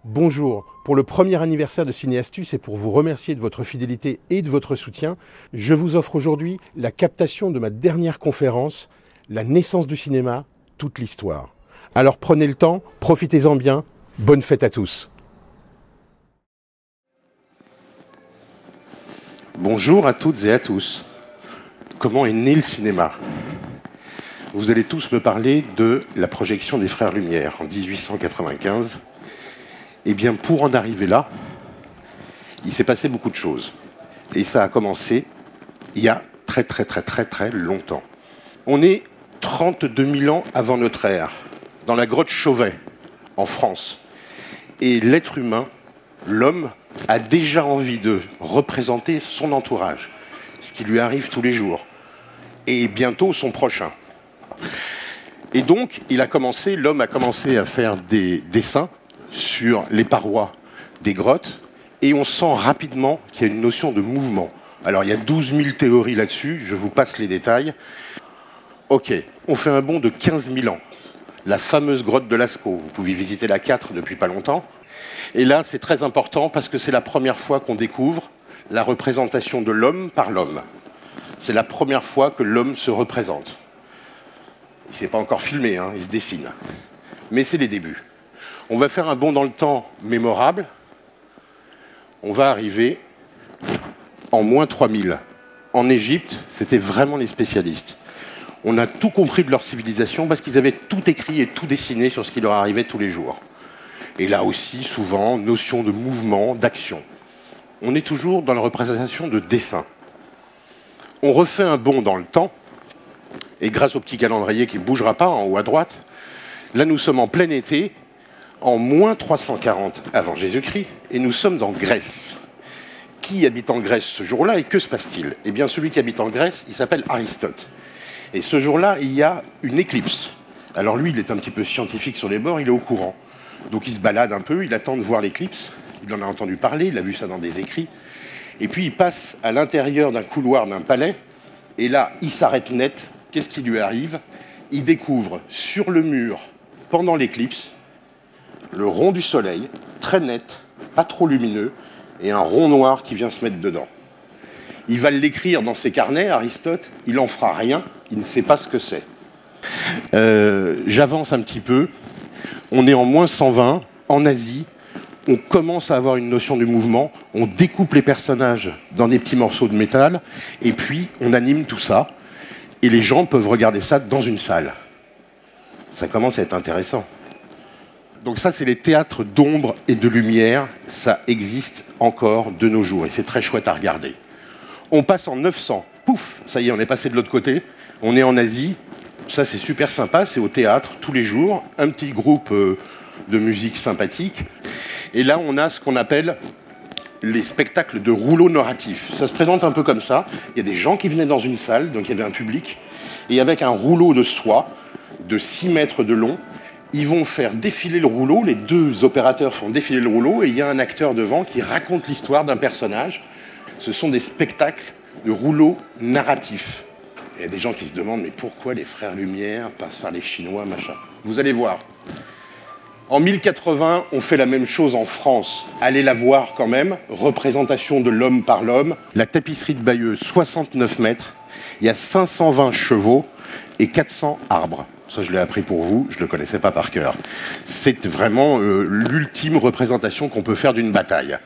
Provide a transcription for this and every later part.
Bonjour, pour le premier anniversaire de Ciné-Astuce et pour vous remercier de votre fidélité et de votre soutien, je vous offre aujourd'hui la captation de ma dernière conférence, La naissance du cinéma, toute l'histoire. Alors prenez le temps, profitez-en bien, bonne fête à tous. Bonjour à toutes et à tous. Comment est né le cinéma ? Vous allez tous me parler de la projection des Frères Lumière en 1895. Eh bien, pour en arriver là, il s'est passé beaucoup de choses. Et ça a commencé il y a très longtemps. On est 32 000 ans avant notre ère, dans la grotte Chauvet, en France. Et l'être humain, l'homme, a déjà envie de représenter son entourage, ce qui lui arrive tous les jours, et bientôt son prochain. Et donc, l'homme a commencé à faire des dessins sur les parois des grottes, et on sent rapidement qu'il y a une notion de mouvement. Alors, il y a 12 000 théories là-dessus, je vous passe les détails. Ok, on fait un bond de 15 000 ans. La fameuse grotte de Lascaux, vous pouvez visiter la 4 depuis pas longtemps. Et là, c'est très important parce que c'est la première fois qu'on découvre la représentation de l'homme par l'homme. C'est la première fois que l'homme se représente. Il ne s'est pas encore filmé, hein, il se dessine. Mais c'est les débuts. On va faire un bond dans le temps mémorable. On va arriver en moins 3000. En Égypte, c'était vraiment les spécialistes. On a tout compris de leur civilisation parce qu'ils avaient tout écrit et tout dessiné sur ce qui leur arrivait tous les jours. Et là aussi, souvent, notion de mouvement, d'action. On est toujours dans la représentation de dessin. On refait un bond dans le temps, et grâce au petit calendrier qui ne bougera pas en haut à droite, là nous sommes en plein été, en moins 340 avant Jésus-Christ, et nous sommes en Grèce. Qui habite en Grèce ce jour-là et que se passe-t-il ? Eh bien, celui qui habite en Grèce, il s'appelle Aristote. Et ce jour-là, il y a une éclipse. Alors lui, il est un petit peu scientifique sur les bords, il est au courant. Donc il se balade un peu, il attend de voir l'éclipse, il en a entendu parler, il a vu ça dans des écrits. Et puis il passe à l'intérieur d'un couloir d'un palais, et là, il s'arrête net. Qu'est-ce qui lui arrive ? Il découvre sur le mur, pendant l'éclipse, le rond du soleil, très net, pas trop lumineux, et un rond noir qui vient se mettre dedans. Il va l'écrire dans ses carnets, Aristote, il n'en fera rien, il ne sait pas ce que c'est. J'avance un petit peu, on est en moins 120, en Asie, on commence à avoir une notion du mouvement, on découpe les personnages dans des petits morceaux de métal, et puis on anime tout ça, et les gens peuvent regarder ça dans une salle. Ça commence à être intéressant. Donc ça, c'est les théâtres d'ombre et de lumière. Ça existe encore de nos jours et c'est très chouette à regarder. On passe en 900. Pouf, ça y est, on est passé de l'autre côté. On est en Asie. Ça, c'est super sympa. C'est au théâtre tous les jours. Un petit groupe de musique sympathique. Et là, on a ce qu'on appelle les spectacles de rouleaux narratifs. Ça se présente un peu comme ça. Il y a des gens qui venaient dans une salle, donc il y avait un public. Et avec un rouleau de soie de 6 mètres de long, ils vont faire défiler le rouleau, les deux opérateurs font défiler le rouleau, et il y a un acteur devant qui raconte l'histoire d'un personnage. Ce sont des spectacles de rouleaux narratifs. Il y a des gens qui se demandent, mais pourquoi les Frères Lumière passent par les Chinois, machin ? Vous allez voir. En 1080, on fait la même chose en France. Allez la voir quand même. Représentation de l'homme par l'homme. La tapisserie de Bayeux, 69 mètres. Il y a 520 chevaux et 400 arbres. Ça, je l'ai appris pour vous, je ne le connaissais pas par cœur. C'est vraiment l'ultime représentation qu'on peut faire d'une bataille.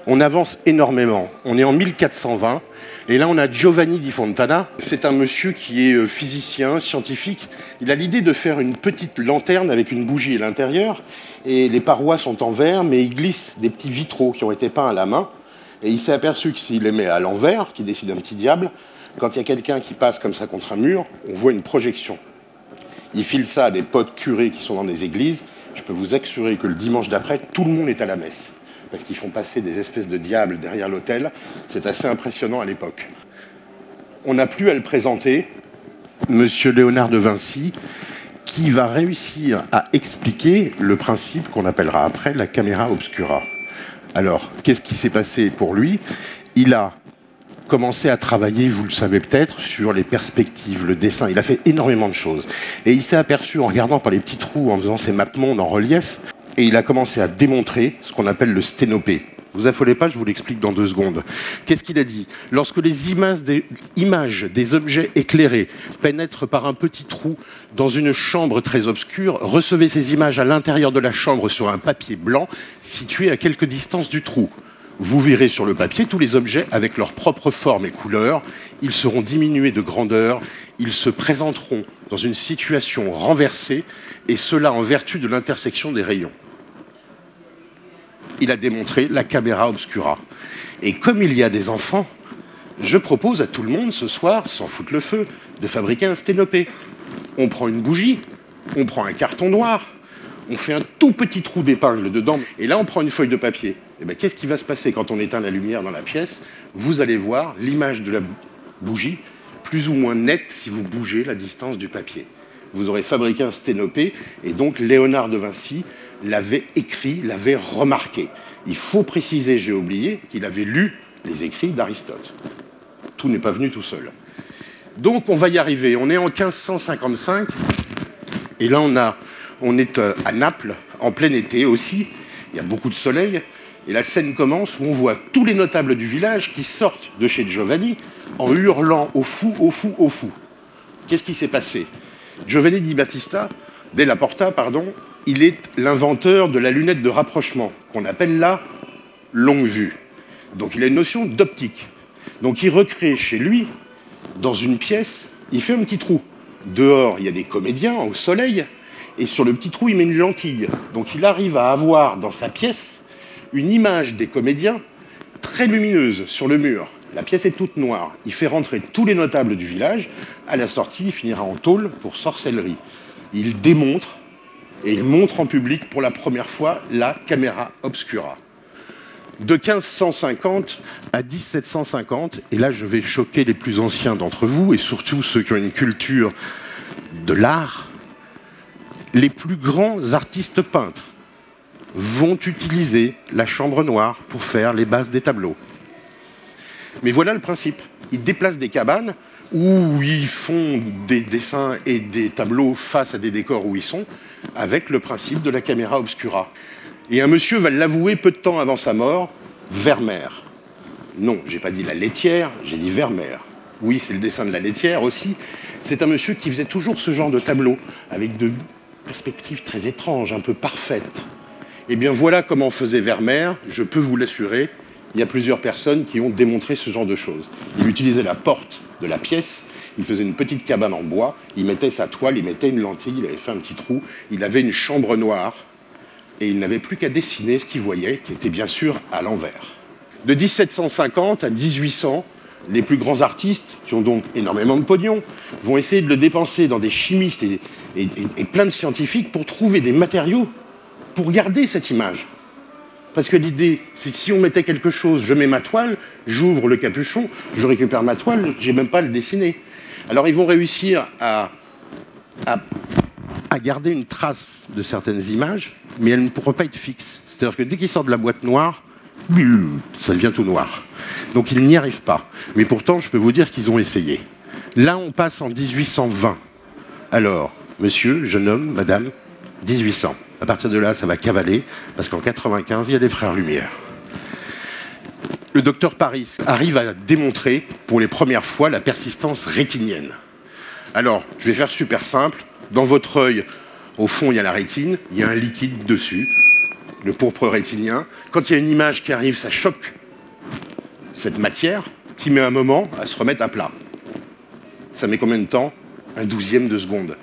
On avance énormément. On est en 1420, et là, on a Giovanni di Fontana. C'est un monsieur qui est physicien, scientifique. Il a l'idée de faire une petite lanterne avec une bougie à l'intérieur, et les parois sont en verre, mais il glisse des petits vitraux qui ont été peints à la main, et il s'est aperçu que s'il les met à l'envers, qui décide un petit diable, quand il y a quelqu'un qui passe comme ça contre un mur, on voit une projection. Il file ça à des potes curés qui sont dans des églises. Je peux vous assurer que le dimanche d'après, tout le monde est à la messe. Parce qu'ils font passer des espèces de diables derrière l'autel. C'est assez impressionnant à l'époque. On n'a plus à le présenter, Monsieur Léonard de Vinci, qui va réussir à expliquer le principe qu'on appellera après la caméra obscura. Alors, qu'est-ce qui s'est passé pour lui ? Il a commencé à travailler, vous le savez peut-être, sur les perspectives, le dessin. Il a fait énormément de choses. Et il s'est aperçu, en regardant par les petits trous, en faisant ses maps-mondes en relief, et il a commencé à démontrer ce qu'on appelle le sténopé. Vous affolez pas, je vous l'explique dans 2 secondes. Qu'est-ce qu'il a dit? Lorsque les images des objets éclairés pénètrent par un petit trou dans une chambre très obscure, recevez ces images à l'intérieur de la chambre sur un papier blanc situé à quelque distance du trou. Vous verrez sur le papier tous les objets avec leur propre forme et couleur. Ils seront diminués de grandeur. Ils se présenteront dans une situation renversée, et cela en vertu de l'intersection des rayons. Il a démontré la camera obscura. Et comme il y a des enfants, je propose à tout le monde ce soir, sans foutre le feu, de fabriquer un sténopé. On prend une bougie, on prend un carton noir, on fait un tout petit trou d'épingle dedans, et là on prend une feuille de papier. Et bien, qu'est-ce qui va se passer quand on éteint la lumière dans la pièce? Vous allez voir l'image de la bougie plus ou moins nette si vous bougez la distance du papier. Vous aurez fabriqué un sténopé, et donc Léonard de Vinci l'avait écrit, l'avait remarqué. Il faut préciser, j'ai oublié, qu'il avait lu les écrits d'Aristote. Tout n'est pas venu tout seul. Donc on va y arriver. On est en 1555, et là on est à Naples, en plein été aussi. Il y a beaucoup de soleil, et la scène commence où on voit tous les notables du village qui sortent de chez Giovanni en hurlant au fou, au fou, au fou. Qu'est-ce qui s'est passé? Giovanni della Porta, il est l'inventeur de la lunette de rapprochement, qu'on appelle la longue vue. Donc il a une notion d'optique. Donc il recrée chez lui, dans une pièce, il fait un petit trou. Dehors, il y a des comédiens au soleil, et sur le petit trou, il met une lentille. Donc il arrive à avoir dans sa pièce une image des comédiens très lumineuse sur le mur. La pièce est toute noire. Il fait rentrer tous les notables du village. À la sortie, il finira en tôle pour sorcellerie. Il démontre, et il montre en public pour la première fois la camera obscura. De 1550 à 1750, et là je vais choquer les plus anciens d'entre vous, et surtout ceux qui ont une culture de l'art, les plus grands artistes peintres vont utiliser la chambre noire pour faire les bases des tableaux. Mais voilà le principe. Ils déplacent des cabanes où ils font des dessins et des tableaux face à des décors où ils sont, avec le principe de la camera obscura. Et un monsieur va l'avouer peu de temps avant sa mort, Vermeer. Non, j'ai pas dit la laitière, j'ai dit Vermeer. Oui, c'est le dessin de la laitière aussi. C'est un monsieur qui faisait toujours ce genre de tableau, avec de perspectives très étranges, un peu parfaites. Eh bien voilà comment faisait Vermeer, je peux vous l'assurer. Il y a plusieurs personnes qui ont démontré ce genre de choses. Il utilisait la porte de la pièce, il faisait une petite cabane en bois, il mettait sa toile, il mettait une lentille, il avait fait un petit trou, il avait une chambre noire, et il n'avait plus qu'à dessiner ce qu'il voyait, qui était bien sûr à l'envers. De 1750 à 1800, les plus grands artistes, qui ont donc énormément de pognon, vont essayer de le dépenser dans des chimistes et plein de scientifiques pour trouver des matériaux pour garder cette image. Parce que l'idée, c'est que si on mettait quelque chose, je mets ma toile, j'ouvre le capuchon, je récupère ma toile, j'ai même pas à le dessiner. Alors ils vont réussir à garder une trace de certaines images, mais elles ne pourront pas être fixes. C'est-à-dire que dès qu'ils sortent de la boîte noire, ça devient tout noir. Donc ils n'y arrivent pas. Mais pourtant, je peux vous dire qu'ils ont essayé. Là, on passe en 1820. Alors, monsieur, jeune homme, madame, 1800. À partir de là, ça va cavaler, parce qu'en 95, il y a des frères Lumière. Le docteur Paris arrive à démontrer, pour les premières fois, la persistance rétinienne. Alors, je vais faire super simple. Dans votre œil, au fond, il y a la rétine, il y a un liquide dessus, le pourpre rétinien. Quand il y a une image qui arrive, ça choque cette matière, qui met un moment à se remettre à plat. Ça met combien de temps? Un 12e de seconde.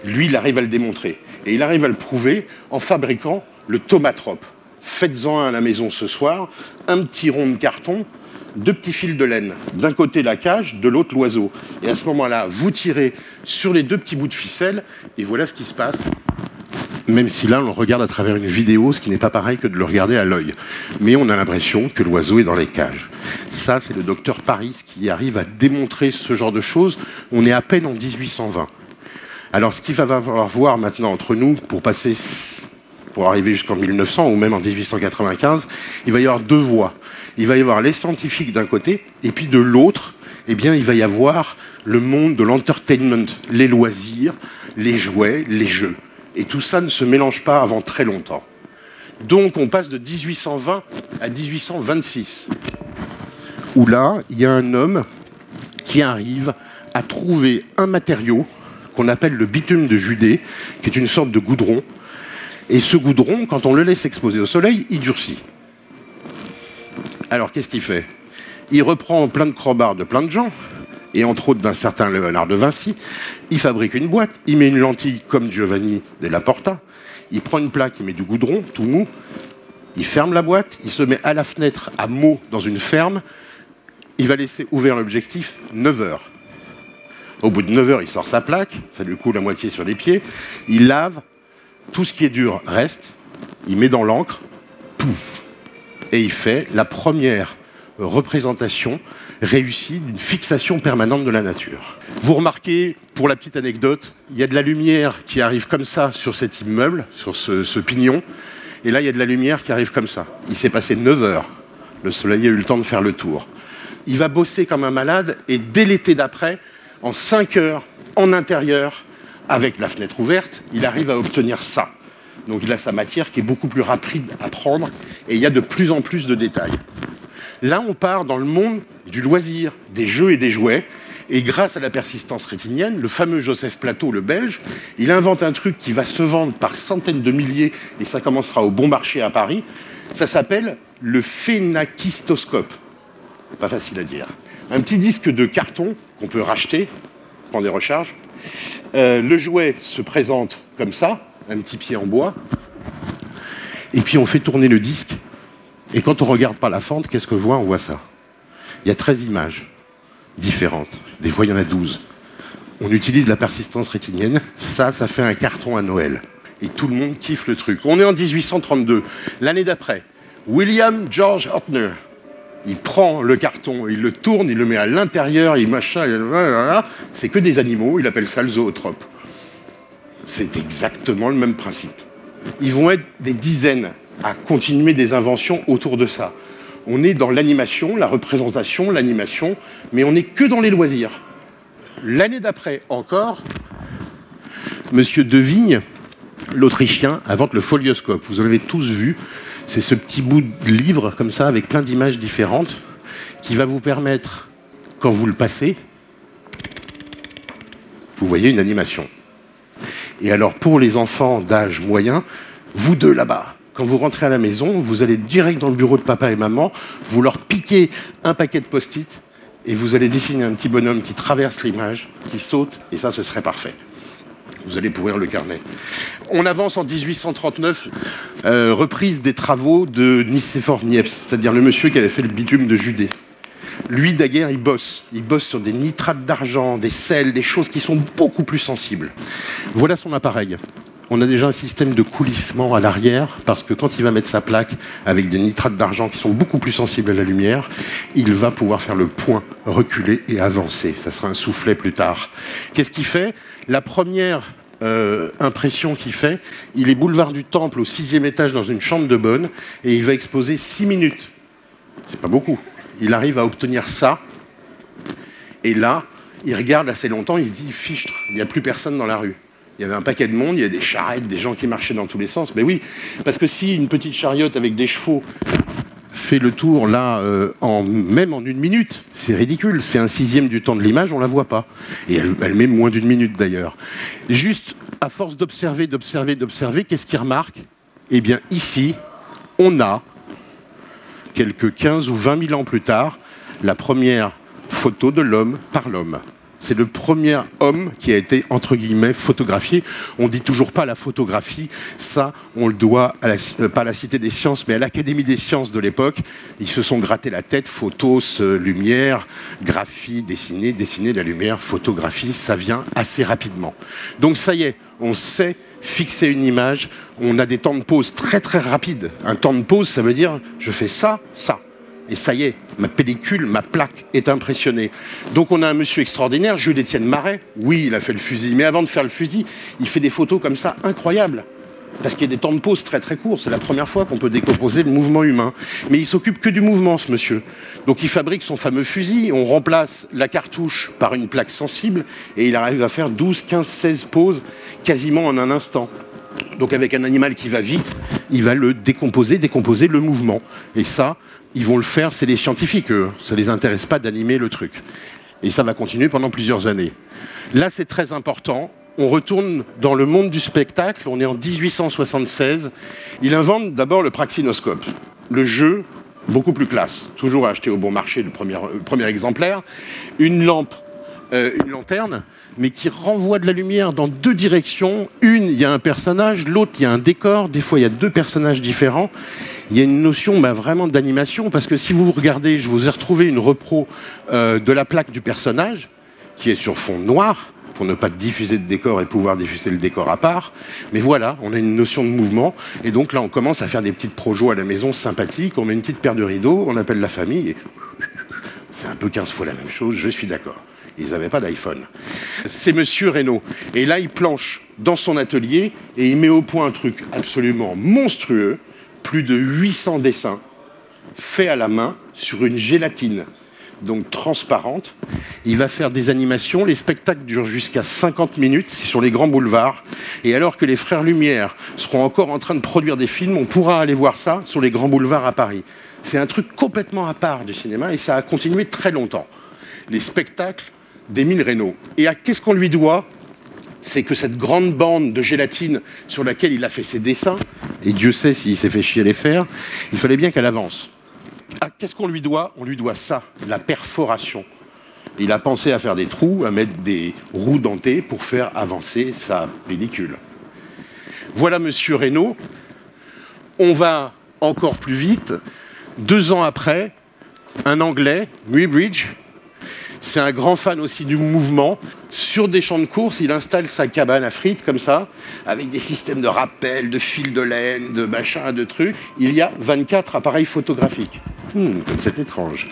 Lui, il arrive à le démontrer. Et il arrive à le prouver en fabriquant le thaumatrope. Faites-en un à la maison ce soir, un petit rond de carton, 2 petits fils de laine. D'un côté la cage, de l'autre l'oiseau. Et à ce moment-là, vous tirez sur les 2 petits bouts de ficelle, et voilà ce qui se passe. Même si là, on le regarde à travers une vidéo, ce qui n'est pas pareil que de le regarder à l'œil. Mais on a l'impression que l'oiseau est dans les cages. Ça, c'est le docteur Paris qui arrive à démontrer ce genre de choses. On est à peine en 1820. Alors, ce qu'il va falloir voir maintenant entre nous, pour arriver jusqu'en 1900 ou même en 1895, il va y avoir 2 voies. Il va y avoir les scientifiques d'un côté, et puis de l'autre, eh bien, il va y avoir le monde de l'entertainment, les loisirs, les jouets, les jeux. Et tout ça ne se mélange pas avant très longtemps. Donc on passe de 1820 à 1826, où là, il y a un homme qui arrive à trouver un matériau qu'on appelle le bitume de Judée, qui est une sorte de goudron. Et ce goudron, quand on le laisse exposer au soleil, il durcit. Alors qu'est-ce qu'il fait? Il reprend plein de crobards de plein de gens, et entre autres d'un certain Léonard de Vinci. Il fabrique une boîte, il met une lentille comme Giovanni della Porta, il prend une plaque, il met du goudron, tout mou, il ferme la boîte, il se met à la fenêtre à Meaux, dans une ferme, il va laisser ouvert l'objectif 9 heures. Au bout de 9 heures, il sort sa plaque, ça lui coule à moitié sur les pieds, il lave, tout ce qui est dur reste, il met dans l'encre, pouf, et il fait la première représentation réussie d'une fixation permanente de la nature. Vous remarquez, pour la petite anecdote, il y a de la lumière qui arrive comme ça sur cet immeuble, sur ce pignon, et là il y a de la lumière qui arrive comme ça. Il s'est passé 9 heures, le soleil a eu le temps de faire le tour. Il va bosser comme un malade, et dès l'été d'après, en 5 heures, en intérieur, avec la fenêtre ouverte, il arrive à obtenir ça. Donc il a sa matière qui est beaucoup plus rapide à prendre, et il y a de plus en plus de détails. Là, on part dans le monde du loisir, des jeux et des jouets. Et grâce à la persistance rétinienne, le fameux Joseph Plateau, le Belge, il invente un truc qui va se vendre par centaines de milliers, et ça commencera au bon marché à Paris. Ça s'appelle le phénakistoscope. Pas facile à dire. Un petit disque de carton qu'on peut racheter, prendre des recharges. Le jouet se présente comme ça, un petit pied en bois. Et puis on fait tourner le disque. Et quand on regarde par la fente, qu'est-ce qu'on voit? On voit ça. Il y a 13 images différentes. Des fois, il y en a 12. On utilise la persistance rétinienne. Ça fait un carton à Noël. Et tout le monde kiffe le truc. On est en 1832. L'année d'après, William George Ortner, il prend le carton, il le tourne, il le met à l'intérieur, il machin, c'est que des animaux, il appelle ça le zootrope. C'est exactement le même principe. Ils vont être des dizaines à continuer des inventions autour de ça. On est dans l'animation, la représentation, l'animation, mais on n'est que dans les loisirs. L'année d'après encore, Monsieur Devigne, l'Autrichien, invente le folioscope. Vous en avez tous vu, c'est ce petit bout de livre comme ça, avec plein d'images différentes, qui va vous permettre, quand vous le passez, vous voyez une animation. Et alors pour les enfants d'âge moyen, vous deux là-bas, quand vous rentrez à la maison, vous allez direct dans le bureau de papa et maman, vous leur piquez un paquet de post-it et vous allez dessiner un petit bonhomme qui traverse l'image, qui saute, et ça, ce serait parfait. Vous allez pourrir le carnet. On avance en 1839, reprise des travaux de Nicéphore Niepce, c'est-à-dire le monsieur qui avait fait le bitume de Judée. Lui, daguerre, il bosse. Il bosse sur des nitrates d'argent, des sels, des choses qui sont beaucoup plus sensibles. Voilà son appareil. On a déjà un système de coulissement à l'arrière, parce que quand il va mettre sa plaque avec des nitrates d'argent qui sont beaucoup plus sensibles à la lumière, il va pouvoir faire le point, reculer et avancer. Ça sera un soufflet plus tard. Qu'est-ce qu'il fait? La première impression qu'il fait, il est boulevard du Temple au 6e étage dans une chambre de bonne, et il va exposer 6 minutes. C'est pas beaucoup. Il arrive à obtenir ça, et là, il regarde assez longtemps, il se dit, fichtre, il n'y a plus personne dans la rue. Il y avait un paquet de monde, il y a des charrettes, des gens qui marchaient dans tous les sens. Mais oui, parce que si une petite chariote avec des chevaux fait le tour, là, même en 1 minute, c'est ridicule. C'est un 1/6 du temps de l'image, on la voit pas. Et elle met moins d'1 minute, d'ailleurs. Juste, à force d'observer, qu'est-ce qu'il remarque? Eh bien, ici, on a, quelques 15 ou 20 000 ans plus tard, la première photo de l'homme par l'homme. C'est le premier homme qui a été, entre guillemets, photographié. On ne dit toujours pas la photographie. Ça, on le doit, pas à la Cité des Sciences, mais à l'Académie des Sciences de l'époque. Ils se sont gratté la tête. Photos, lumière, graphie, dessiner la lumière, photographie, ça vient assez rapidement. Donc ça y est, on sait fixer une image. On a des temps de pause très très rapides. Un temps de pause, ça veut dire, je fais ça, ça. Et ça y est, ma pellicule, ma plaque est impressionnée. Donc on a un monsieur extraordinaire, Jules-Étienne Marais. Oui, il a fait le fusil, mais avant de faire le fusil, il fait des photos comme ça incroyables. parce qu'il y a des temps de pause très très courts. C'est la première fois qu'on peut décomposer le mouvement humain. Mais il s'occupe que du mouvement, ce monsieur. Donc il fabrique son fameux fusil, on remplace la cartouche par une plaque sensible, et il arrive à faire 12, 15, 16 pauses quasiment en un instant. Donc avec un animal qui va vite, il va le décomposer le mouvement. Et ça, ils vont le faire, c'est les scientifiques, eux. Ça ne les intéresse pas d'animer le truc. Et ça va continuer pendant plusieurs années. Là, c'est très important. On retourne dans le monde du spectacle. On est en 1876. Il invente d'abord le praxinoscope. Le jeu, beaucoup plus classe. Toujours acheté au bon marché, le premier exemplaire. Une lampe, une lanterne, mais qui renvoie de la lumière dans deux directions. Une, il y a un personnage. L'autre, il y a un décor. Des fois, il y a deux personnages différents. Il y a une notion vraiment d'animation, parce que si vous regardez, je vous ai retrouvé une repro de la plaque du personnage, qui est sur fond noir, pour ne pas diffuser de décor et pouvoir diffuser le décor à part. Mais voilà, on a une notion de mouvement, et donc là on commence à faire des petites projos à la maison sympathiques, on met une petite paire de rideaux, on appelle la famille, et c'est un peu 15 fois la même chose, je suis d'accord. Ils n'avaient pas d'iPhone. C'est Monsieur Reynaud. Et là, il planche dans son atelier, et il met au point un truc absolument monstrueux, plus de 800 dessins faits à la main sur une gélatine, donc transparente. Il va faire des animations, les spectacles durent jusqu'à 50 minutes, c'est sur les grands boulevards. Et alors que les Frères Lumière seront encore en train de produire des films, on pourra aller voir ça sur les grands boulevards à Paris. C'est un truc complètement à part du cinéma, et ça a continué très longtemps. Les spectacles d'Émile Reynaud. Et à qu'est-ce qu'on lui doit ? C'est que cette grande bande de gélatine sur laquelle il a fait ses dessins, et Dieu sait s'il s'est fait chier à les faire, il fallait bien qu'elle avance. Ah, qu'est-ce qu'on lui doit ? On lui doit ça, la perforation. Il a pensé à faire des trous, à mettre des roues dentées pour faire avancer sa pellicule. Voilà Monsieur Reynaud. On va encore plus vite. 2 ans après, un Anglais, Muybridge, c'est un grand fan aussi du mouvement. Sur des champs de course, il installe sa cabane à frites, comme ça, avec des systèmes de rappel, de fils de laine, de machin, de trucs. Il y a 24 appareils photographiques. Comme c'est étrange.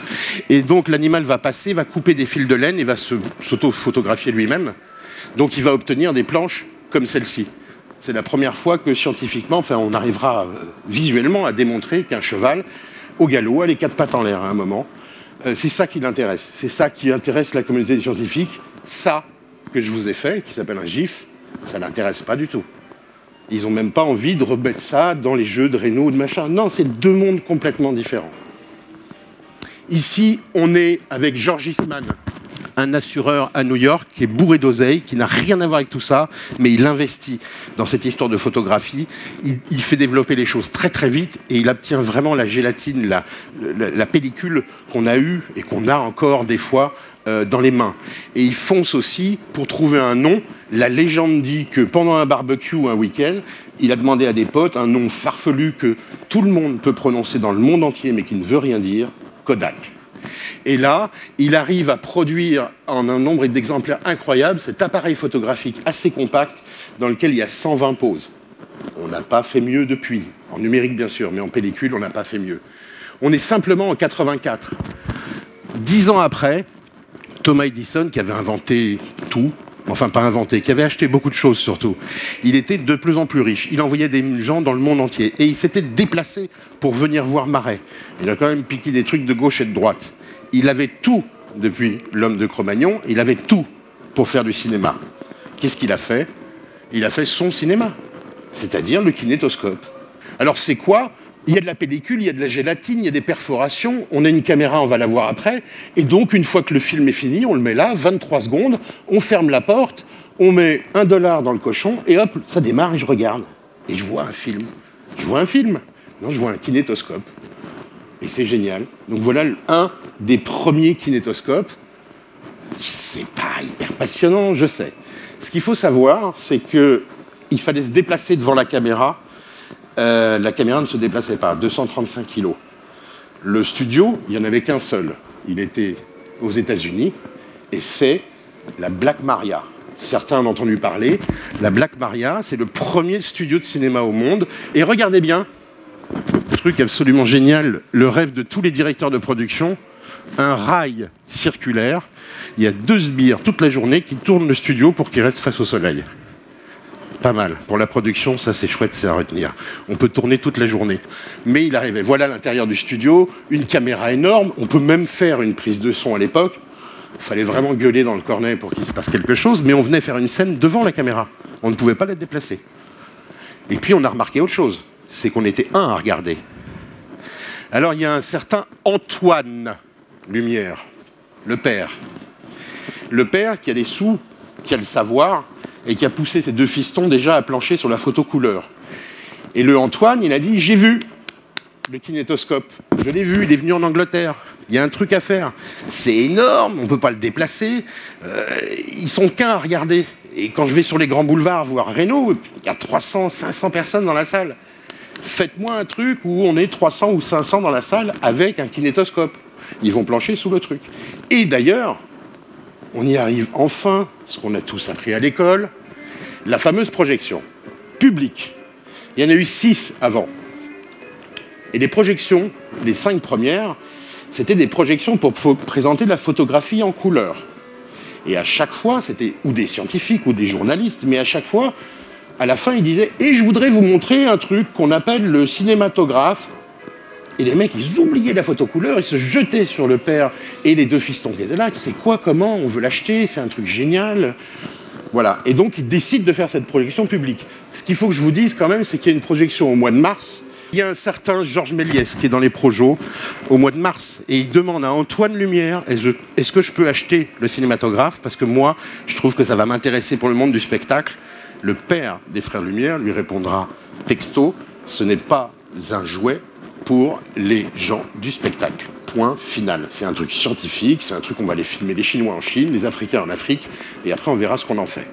Et donc l'animal va passer, va couper des fils de laine et va s'auto-photographier lui-même. Donc il va obtenir des planches comme celle-ci. C'est la première fois que scientifiquement, enfin, on arrivera visuellement à démontrer qu'un cheval, au galop, a les 4 pattes en l'air à un moment. C'est ça qui l'intéresse. C'est ça qui intéresse la communauté des scientifiques. Ça que je vous ai fait, qui s'appelle un GIF, ça ne l'intéresse pas du tout. Ils n'ont même pas envie de remettre ça dans les jeux de Reynaud ou de machin. Non, c'est 2 mondes complètement différents. Ici, on est avec George Eastman, un assureur à New York qui est bourré d'oseille, qui n'a rien à voir avec tout ça, mais il investit dans cette histoire de photographie. Il fait développer les choses très très vite, et il obtient vraiment la gélatine, la pellicule qu'on a eue et qu'on a encore des fois dans les mains. Et il fonce aussi pour trouver un nom. La légende dit que pendant un barbecue un week-end, il a demandé à des potes un nom farfelu que tout le monde peut prononcer dans le monde entier, mais qui ne veut rien dire, Kodak. Et là, il arrive à produire en un nombre d'exemplaires incroyable cet appareil photographique assez compact dans lequel il y a 120 poses. On n'a pas fait mieux depuis, en numérique bien sûr, mais en pellicule, on n'a pas fait mieux. On est simplement en 84. 10 ans après, Thomas Edison, qui avait inventé tout, enfin pas inventé, qui avait acheté beaucoup de choses surtout, il était de plus en plus riche. Il envoyait des gens dans le monde entier. Et il s'était déplacé pour venir voir Marais. Il a quand même piqué des trucs de gauche et de droite. Il avait tout depuis l'homme de Cro-Magnon, il avait tout pour faire du cinéma. Qu'est-ce qu'il a fait ? Il a fait son cinéma, c'est-à-dire le kinétoscope. Alors c'est quoi ? Il y a de la pellicule, il y a de la gélatine, il y a des perforations, on a une caméra, on va la voir après, et donc une fois que le film est fini, on le met là, 23 secondes, on ferme la porte, on met $1 dans le cochon, et hop, ça démarre et je regarde. Et je vois un film. Je vois un film. Non, je vois un kinétoscope. Et c'est génial. Donc voilà un des premiers kinétoscopes. C'est pas hyper passionnant, je sais. Ce qu'il faut savoir, c'est qu'il fallait se déplacer devant la caméra. La caméra ne se déplaçait pas, 235 kilos. Le studio, il n'y en avait qu'un seul. Il était aux États-Unis, et c'est la Black Maria. Certains ont entendu parler. La Black Maria, c'est le premier studio de cinéma au monde. Et regardez bien, truc absolument génial, le rêve de tous les directeurs de production, un rail circulaire. Il y a 2 sbires toute la journée qui tournent le studio pour qu'il reste face au soleil. pas mal. Pour la production, ça c'est chouette, c'est à retenir. On peut tourner toute la journée. Mais il arrivait, voilà l'intérieur du studio, une caméra énorme, on peut même faire une prise de son à l'époque. Il fallait vraiment gueuler dans le cornet pour qu'il se passe quelque chose, mais on venait faire une scène devant la caméra. On ne pouvait pas la déplacer. Et puis on a remarqué autre chose, c'est qu'on était un à regarder. Alors il y a un certain Antoine Lumière, le père. Le père qui a des sous, qui a le savoir, et qui a poussé ses deux fistons déjà à plancher sur la photo couleur. Et le Antoine, il a dit, j'ai vu le kinétoscope, je l'ai vu, il est venu en Angleterre, il y a un truc à faire. C'est énorme, on ne peut pas le déplacer, ils sont qu'un à regarder. Et quand je vais sur les grands boulevards voir Reno, il y a 300, 500 personnes dans la salle. Faites-moi un truc où on est 300 ou 500 dans la salle avec un kinétoscope. Ils vont plancher sous le truc. Et d'ailleurs, on y arrive enfin, ce qu'on a tous appris à l'école, la fameuse projection publique. Il y en a eu 6 avant. Et les projections, les 5 premières, c'était des projections pour présenter la photographie en couleur. Et à chaque fois, c'était ou des scientifiques ou des journalistes, mais à chaque fois, à la fin, ils disaient « Et je voudrais vous montrer un truc qu'on appelle le cinématographe ». Et les mecs, ils oubliaient la photo couleur, ils se jetaient sur le père et les deux fistons qui étaient là. C'est quoi, comment, on veut l'acheter, c'est un truc génial. Voilà. Et donc, ils décident de faire cette projection publique. Ce qu'il faut que je vous dise quand même, c'est qu'il y a une projection au mois de mars. Il y a un certain Georges Méliès qui est dans les projos au mois de mars. Et il demande à Antoine Lumière, est-ce que je peux acheter le cinématographe? Parce que moi, je trouve que ça va m'intéresser pour le monde du spectacle. Le père des frères Lumière lui répondra texto, ce n'est pas un jouet pour les gens du spectacle. Point final. C'est un truc scientifique, c'est un truc qu'on va aller filmer les Chinois en Chine, les Africains en Afrique, et après on verra ce qu'on en fait.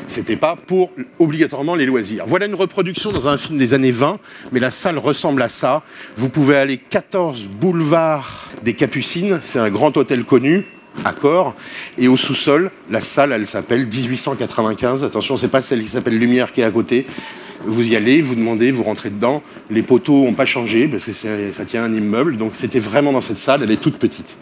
C'était pas pour obligatoirement les loisirs. Voilà une reproduction dans un film des années 20, mais la salle ressemble à ça. Vous pouvez aller 14 boulevard des Capucines, c'est un grand hôtel connu, Accor, et au sous-sol, la salle, elle s'appelle 1895. Attention, c'est pas celle qui s'appelle Lumière qui est à côté. Vous y allez, vous demandez, vous rentrez dedans. Les poteaux n'ont pas changé parce que ça tient un immeuble. Donc c'était vraiment dans cette salle, elle est toute petite.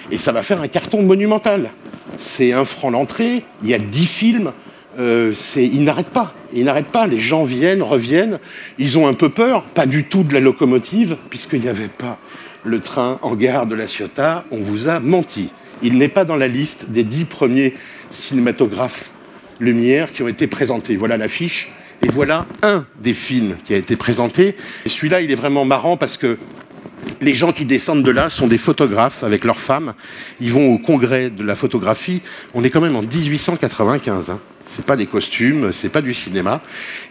Et ça va faire un carton monumental. C'est 1 franc l'entrée, il y a 10 films. Ils n'arrêtent pas. Ils n'arrêtent pas. Les gens viennent, reviennent. Ils ont un peu peur, pas du tout de la locomotive, puisqu'il n'y avait pas le train en gare de La Ciotat. On vous a menti. Il n'est pas dans la liste des 10 premiers cinématographes Lumière qui ont été présentés. Voilà l'affiche. Et voilà un des films qui a été présenté. Et celui-là, il est vraiment marrant parce que les gens qui descendent de là sont des photographes avec leurs femmes. Ils vont au congrès de la photographie. On est quand même en 1895. Hein. C'est pas des costumes, c'est pas du cinéma.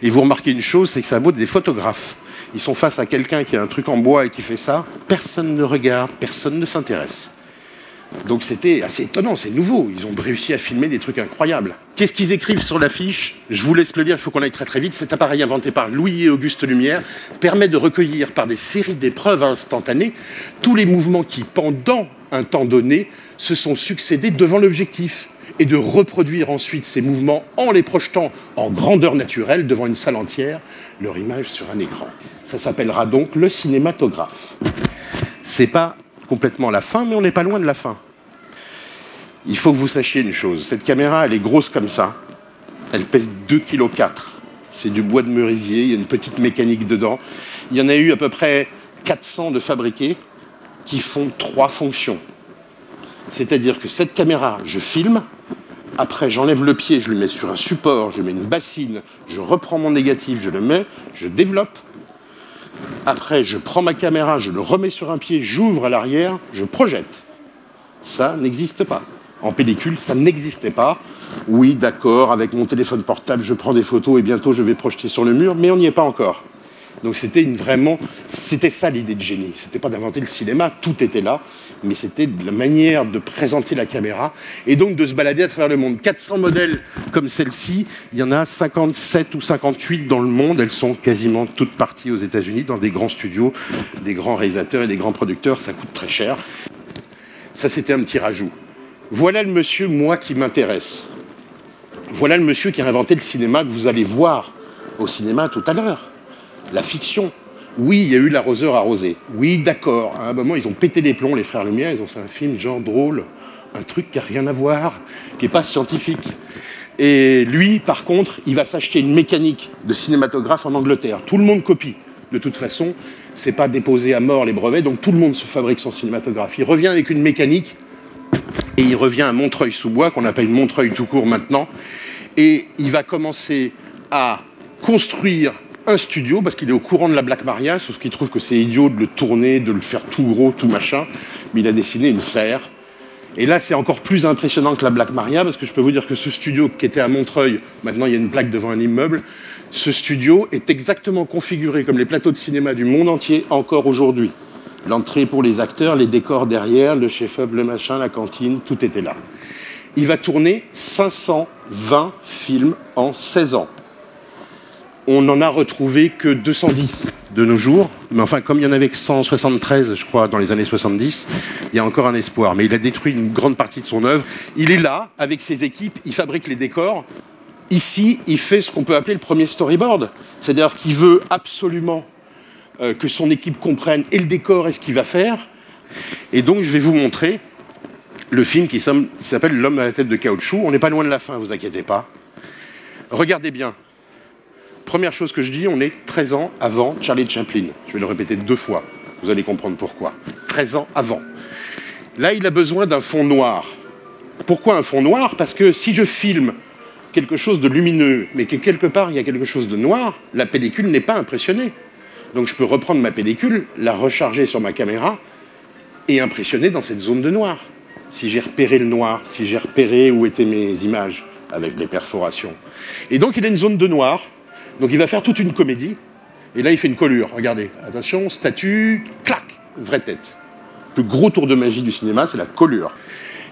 Et vous remarquez une chose, c'est que ça vaut des photographes. Ils sont face à quelqu'un qui a un truc en bois et qui fait ça. Personne ne regarde, personne ne s'intéresse. Donc c'était assez étonnant, c'est nouveau. Ils ont réussi à filmer des trucs incroyables. Qu'est-ce qu'ils écrivent sur l'affiche? Je vous laisse le lire, il faut qu'on aille très très vite. Cet appareil inventé par Louis et Auguste Lumière permet de recueillir par des séries d'épreuves instantanées tous les mouvements qui, pendant un temps donné, se sont succédés devant l'objectif et de reproduire ensuite ces mouvements en les projetant en grandeur naturelle devant une salle entière, leur image sur un écran. Ça s'appellera donc le cinématographe. C'est pas complètement la fin, mais on n'est pas loin de la fin. Il faut que vous sachiez une chose, cette caméra, elle est grosse comme ça, elle pèse 2,4 kg. C'est du bois de merisier, il y a une petite mécanique dedans. Il y en a eu à peu près 400 de fabriqués qui font 3 fonctions. C'est-à-dire que cette caméra, je filme, après j'enlève le pied, je le mets sur un support, je mets une bassine, je reprends mon négatif, je le mets, je développe. Après, je prends ma caméra, je le remets sur un pied, j'ouvre à l'arrière, je projette. Ça n'existe pas. En pellicule, ça n'existait pas. Oui, d'accord, avec mon téléphone portable, je prends des photos et bientôt je vais projeter sur le mur, mais on n'y est pas encore. Donc c'était ça l'idée de génie. C'était pas d'inventer le cinéma, tout était là, mais c'était la manière de présenter la caméra et donc de se balader à travers le monde. 400 modèles comme celle-ci, il y en a 57 ou 58 dans le monde. Elles sont quasiment toutes parties aux États-Unis dans des grands studios, des grands réalisateurs et des grands producteurs. Ça coûte très cher. Ça, c'était un petit rajout. Voilà le monsieur, moi, qui m'intéresse. Voilà le monsieur qui a inventé le cinéma que vous allez voir au cinéma tout à l'heure. La fiction. Oui, il y a eu l'arroseur arrosé. Oui, d'accord. À un moment, ils ont pété les plombs, les frères Lumière. Ils ont fait un film genre drôle, un truc qui n'a rien à voir, qui n'est pas scientifique. Et lui, par contre, il va s'acheter une mécanique de cinématographe en Angleterre. Tout le monde copie. De toute façon, c'est pas déposé à mort les brevets, donc tout le monde se fabrique son cinématographe. Il revient avec une mécanique et il revient à Montreuil-sous-Bois, qu'on appelle Montreuil tout court maintenant, et il va commencer à construire un studio, parce qu'il est au courant de la Black Maria, sauf qu'il trouve que c'est idiot de le tourner, de le faire tout gros, tout machin, mais il a dessiné une serre. Et là, c'est encore plus impressionnant que la Black Maria, parce que je peux vous dire que ce studio qui était à Montreuil, maintenant il y a une plaque devant un immeuble, ce studio est exactement configuré comme les plateaux de cinéma du monde entier encore aujourd'hui. L'entrée pour les acteurs, les décors derrière, le chef-op, le machin, la cantine, tout était là. Il va tourner 520 films en 16 ans. On n'en a retrouvé que 210 de nos jours, mais enfin, comme il y en avait que 173, je crois, dans les années 70, il y a encore un espoir. Mais il a détruit une grande partie de son œuvre. Il est là, avec ses équipes, il fabrique les décors. Ici, il fait ce qu'on peut appeler le premier storyboard. C'est-à-dire qu'il veut absolument que son équipe comprenne et le décor et ce qu'il va faire. Et donc, je vais vous montrer le film qui s'appelle L'homme à la tête de caoutchouc. On n'est pas loin de la fin, vous inquiétez pas. Regardez bien. Première chose que je dis, on est 13 ans avant Charlie Chaplin. Je vais le répéter 2 fois, vous allez comprendre pourquoi. 13 ans avant. Là, il a besoin d'un fond noir. Pourquoi un fond noir? Parce que si je filme quelque chose de lumineux, mais que quelque part il y a quelque chose de noir, la pellicule n'est pas impressionnée. Donc je peux reprendre ma pellicule, la recharger sur ma caméra et impressionner dans cette zone de noir. Si j'ai repéré le noir, si j'ai repéré où étaient mes images avec les perforations. Et donc il a une zone de noir. Donc il va faire toute une comédie, et là il fait une colure. Regardez, attention, statue, clac, vraie tête. Le plus gros tour de magie du cinéma, c'est la colure.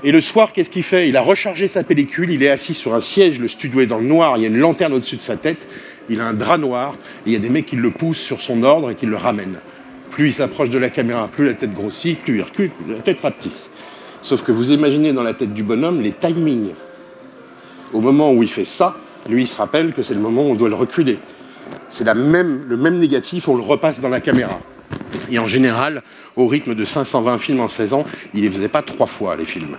Et le soir, qu'est-ce qu'il fait? Il a rechargé sa pellicule, il est assis sur un siège, le studio est dans le noir, il y a une lanterne au-dessus de sa tête, il a un drap noir, et il y a des mecs qui le poussent sur son ordre et qui le ramènent. Plus il s'approche de la caméra, plus la tête grossit, plus il recule, plus la tête rapetisse. Sauf que vous imaginez dans la tête du bonhomme les timings. Au moment où il fait ça, lui, il se rappelle que c'est le moment où on doit le reculer. C'est le même négatif, on le repasse dans la caméra. Et en général, au rythme de 520 films en 16 ans, il ne les faisait pas 3 fois, les films.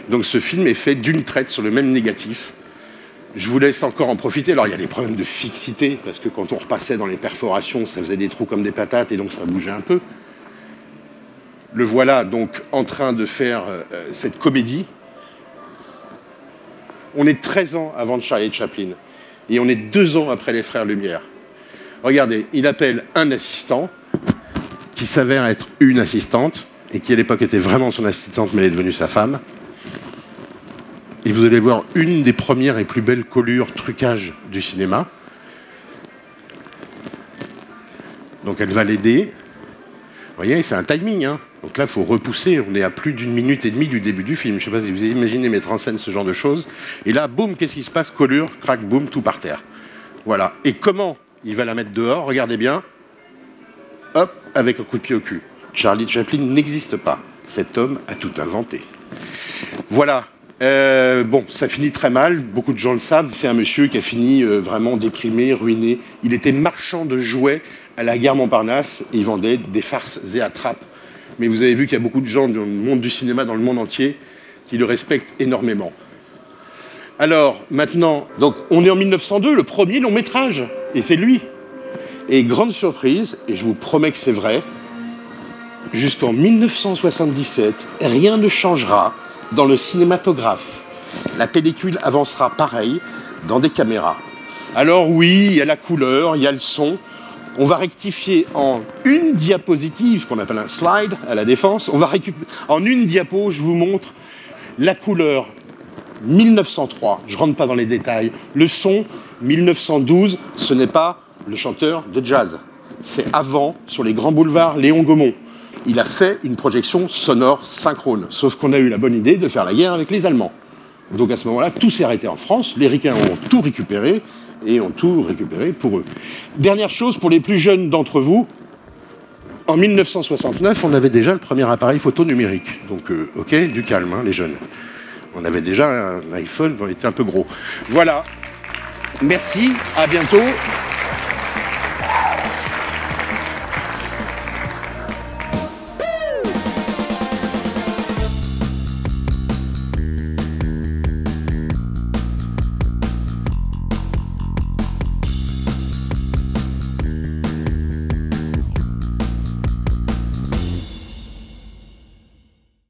Donc ce film est fait d'une traite sur le même négatif. Je vous laisse encore en profiter. Alors, il y a des problèmes de fixité, parce que quand on repassait dans les perforations, ça faisait des trous comme des patates, et donc ça bougeait un peu. Le voilà donc en train de faire cette comédie. On est 13 ans avant Charlie Chaplin et on est 2 ans après les Frères Lumière. Regardez, il appelle un assistant qui s'avère être une assistante et qui à l'époque était vraiment son assistante mais elle est devenue sa femme. Et vous allez voir une des premières et plus belles colures trucages du cinéma. Donc elle va l'aider. Vous voyez, c'est un timing, hein. Donc là, il faut repousser. On est à plus d'1 minute et demie du début du film. Je ne sais pas si vous imaginez mettre en scène ce genre de choses. Et là, boum, qu'est-ce qui se passe? Colure, crac, boum, tout par terre. Voilà. Et comment il va la mettre dehors? Regardez bien. Hop, avec un coup de pied au cul. Charlie Chaplin n'existe pas. Cet homme a tout inventé. Voilà. Bon, ça finit très mal. Beaucoup de gens le savent. C'est un monsieur qui a fini vraiment déprimé, ruiné. Il était marchand de jouets à la gare Montparnasse. Et il vendait des farces et attrapes. Mais vous avez vu qu'il y a beaucoup de gens dans le monde du cinéma, dans le monde entier, qui le respectent énormément. Alors, maintenant, donc, on est en 1902, le premier long métrage, et c'est lui. Et grande surprise, et je vous promets que c'est vrai, jusqu'en 1977, rien ne changera dans le cinématographe. La pellicule avancera pareil dans des caméras. Alors oui, il y a la couleur, il y a le son. On va rectifier en une diapositive, qu'on appelle un slide à la Défense. On va en une diapo, je vous montre la couleur 1903. Je ne rentre pas dans les détails. Le son 1912, ce n'est pas le chanteur de jazz. C'est avant, sur les grands boulevards, Léon Gaumont. Il a fait une projection sonore synchrone. Sauf qu'on a eu la bonne idée de faire la guerre avec les Allemands. Donc à ce moment-là, tout s'est arrêté en France. Les Ricains ont tout récupéré. Et ont tout récupéré pour eux. Dernière chose, pour les plus jeunes d'entre vous, en 1969, on avait déjà le premier appareil photo numérique. Donc, ok, du calme, hein, les jeunes. On avait déjà un iPhone, on était un peu gros. Voilà. Merci, à bientôt.